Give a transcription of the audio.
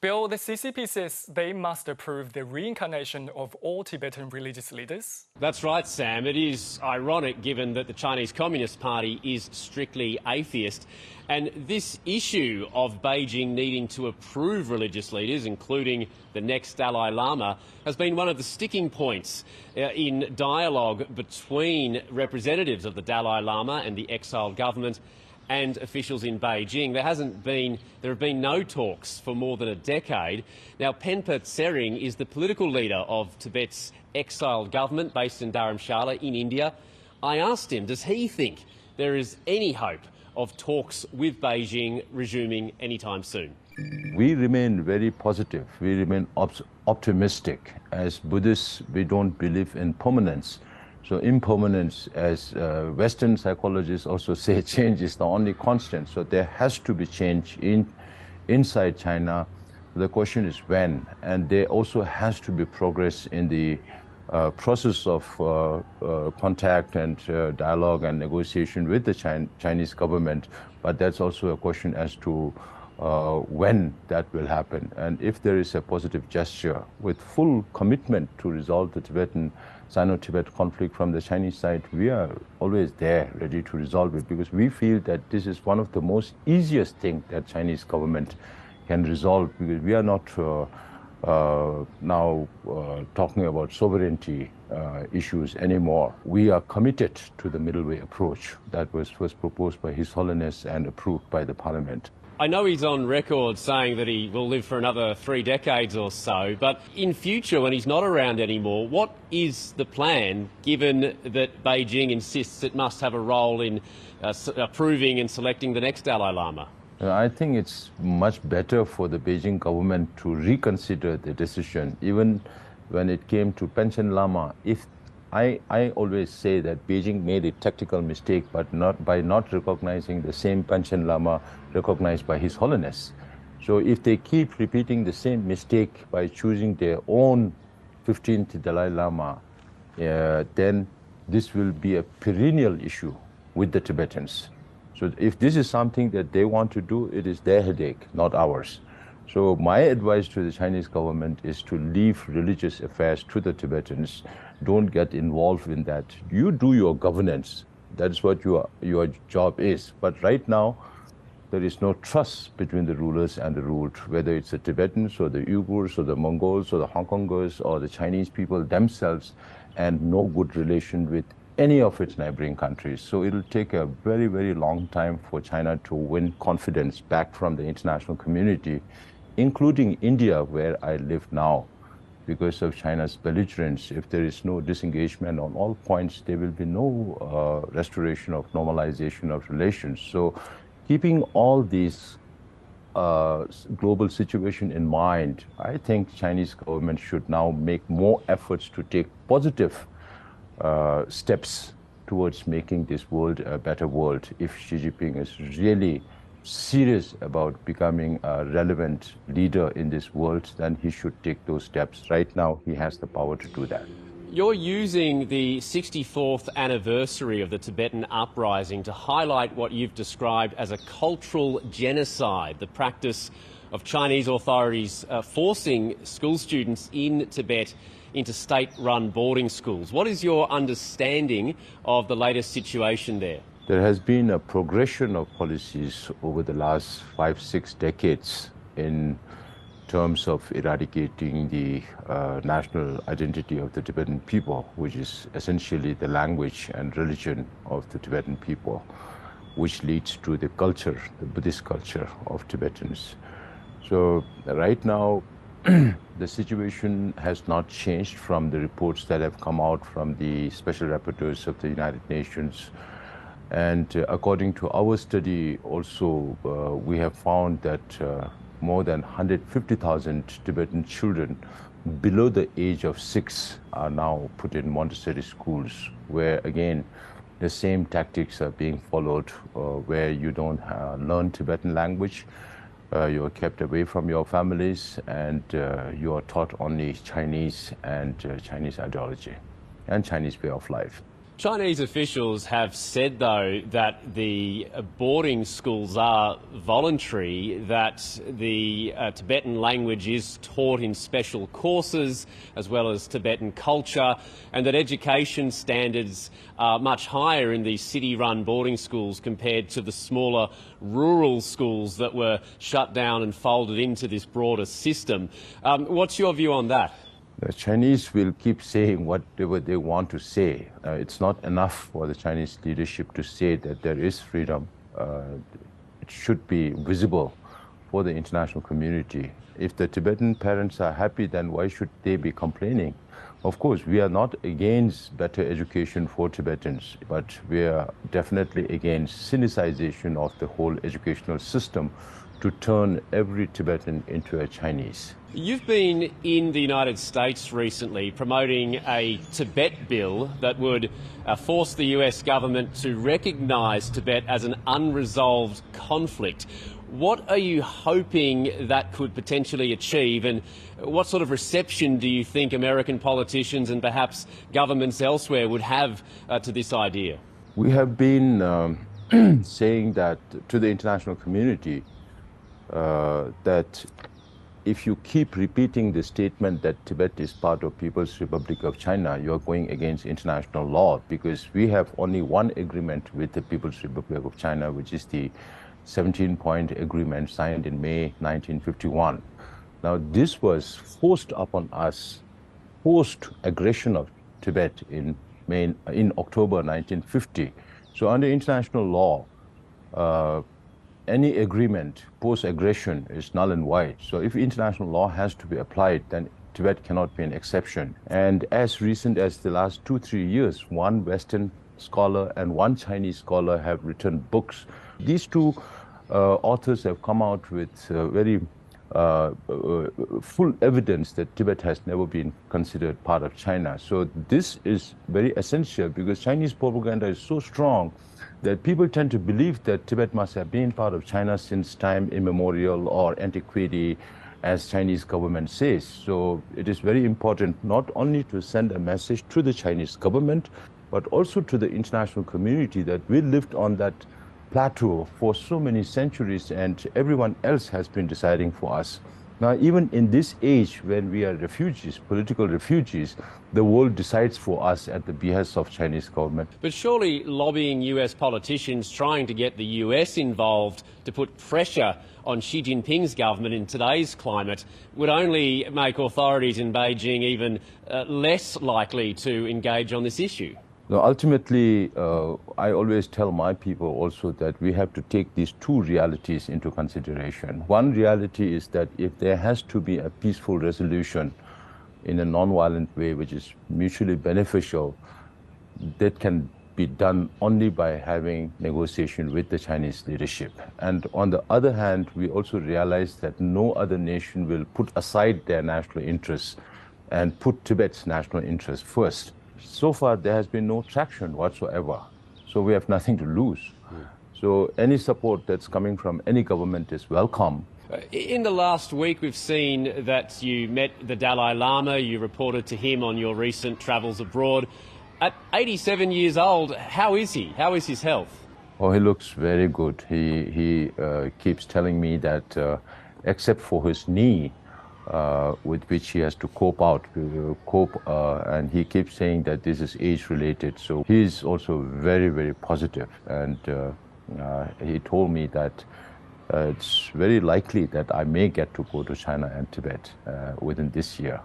Bill, the CCP says they must approve the reincarnation of all Tibetan religious leaders. That's right, Sam. It is ironic given that the Chinese Communist Party is strictly atheist. And this issue of Beijing needing to approve religious leaders, including the next Dalai Lama, has been one of the sticking points in dialogue between representatives of the Dalai Lama and the exiled government and officials in Beijing. There have been no talks for more than a decade. Now, Penpa Tsering is the political leader of Tibet's exiled government based in Dharamshala in India. I asked him, does he think there is any hope of talks with Beijing resuming anytime soon? We remain very positive. We remain optimistic. As Buddhists, we don't believe in permanence. So impermanence, as Western psychologists also say, change is the only constant. So there has to be change inside China. The question is when. And there also has to be progress in the process of contact and dialogue and negotiation with the Chinese government. But that's also a question as to when that will happen. And if there is a positive gesture with full commitment to resolve the Sino-Tibet conflict from the Chinese side, we are always there, ready to resolve it, because we feel that this is one of the most easiest things that Chinese government can resolve, because we are not now talking about sovereignty issues anymore. We are committed to the middle way approach that was proposed by His Holiness and approved by the Parliament. I know he's on record saying that he will live for another 3 decades or so, but in future, when he's not around anymore, what is the plan, given that Beijing insists it must have a role in approving and selecting the next Dalai Lama? I think it's much better for the Beijing government to reconsider the decision. Even when it came to Panchen Lama, I always say that Beijing made a tactical mistake, but by not recognizing the same Panchen Lama recognized by His Holiness. So if they keep repeating the same mistake by choosing their own 15th Dalai Lama, then this will be a perennial issue with the Tibetans. So if this is something that they want to do, it is their headache, not ours. So my advice to the Chinese government is to leave religious affairs to the Tibetans. Don't get involved in that. You do your governance. That's what your job is. But right now, there is no trust between the rulers and the ruled, whether it's the Tibetans or the Uyghurs or the Mongols or the Hong Kongers or the Chinese people themselves, and no good relation with any of its neighboring countries. So it'll take a very, very long time for China to win confidence back from the international community, including India, where I live now. Because of China's belligerence, if there is no disengagement on all points, there will be no restoration of normalization of relations. So keeping all these global situation in mind, I think Chinese government should now make more efforts to take positive steps towards making this world a better world. If Xi Jinping is really serious about becoming a relevant leader in this world, then he should take those steps. Right now, he has the power to do that. You're using the 64th anniversary of the Tibetan uprising to highlight what you've described as a cultural genocide, the practice of Chinese authorities forcing school students in Tibet into state-run boarding schools. What is your understanding of the latest situation there? There has been a progression of policies over the last 5-6 decades in terms of eradicating the national identity of the Tibetan people, which is essentially the language and religion of the Tibetan people, which leads to the culture, the Buddhist culture of Tibetans. So right now, the situation has not changed from the reports that have come out from the special rapporteurs of the United Nations. And according to our study also, we have found that more than 150,000 Tibetan children below the age of 6 are now put in Montessori schools, where again, the same tactics are being followed, where you don't learn Tibetan language, you are kept away from your families, and you are taught only Chinese and Chinese ideology and Chinese way of life. Chinese officials have said, though, that the boarding schools are voluntary, that the Tibetan language is taught in special courses, as well as Tibetan culture, and that education standards are much higher in these city-run boarding schools compared to the smaller rural schools that were shut down and folded into this broader system. What's your view on that? The Chinese will keep saying whatever they want to say. It's not enough for the Chinese leadership to say that there is freedom. It should be visible for the international community. If the Tibetan parents are happy, then why should they be complaining? Of course, we are not against better education for Tibetans, but we are definitely against Sinicization of the whole educational system to turn every Tibetan into a Chinese. You've been in the United States recently promoting a Tibet bill that would force the US government to recognise Tibet as an unresolved conflict. What are you hoping that could potentially achieve, and what sort of reception do you think American politicians and perhaps governments elsewhere would have to this idea? We have been saying that to the international community that if you keep repeating the statement that Tibet is part of People's Republic of China, you are going against international law, because we have only one agreement with the People's Republic of China, which is the 17-point agreement signed in May 1951. Now, this was forced upon us post-aggression of Tibet in October 1950. So under international law, any agreement post-aggression is null and void. So if international law has to be applied, then Tibet cannot be an exception. And as recent as the last 2-3 years, one Western scholar and one Chinese scholar have written books. These two authors have come out with very full evidence that Tibet has never been considered part of China. So this is very essential, because Chinese propaganda is so strong that people tend to believe that Tibet must have been part of China since time immemorial or antiquity, as Chinese government says. So it is very important not only to send a message to the Chinese government, but also to the international community that we lived on that plateau for so many centuries and everyone else has been deciding for us. Now, even in this age when we are refugees, political refugees, the world decides for us at the behest of Chinese government. But surely lobbying US politicians, trying to get the US involved to put pressure on Xi Jinping's government in today's climate would only make authorities in Beijing even less likely to engage on this issue. Now, ultimately, I always tell my people also that we have to take these two realities into consideration. One reality is that if there has to be a peaceful resolution in a non-violent way, which is mutually beneficial, that can be done only by having negotiation with the Chinese leadership. And on the other hand, we also realize that no other nation will put aside their national interests and put Tibet's national interests first. So far, there has been no traction whatsoever. So we have nothing to lose. So any support that's coming from any government is welcome. In the last week, we've seen that you met the Dalai Lama. You reported to him on your recent travels abroad. At 87 years old, how is he? How is his health? Oh, he looks very good. He keeps telling me that except for his knee, with which he has to cope, and he keeps saying that this is age-related. So he is also very, very positive, and he told me that it's very likely that I may get to go to China and Tibet within this year.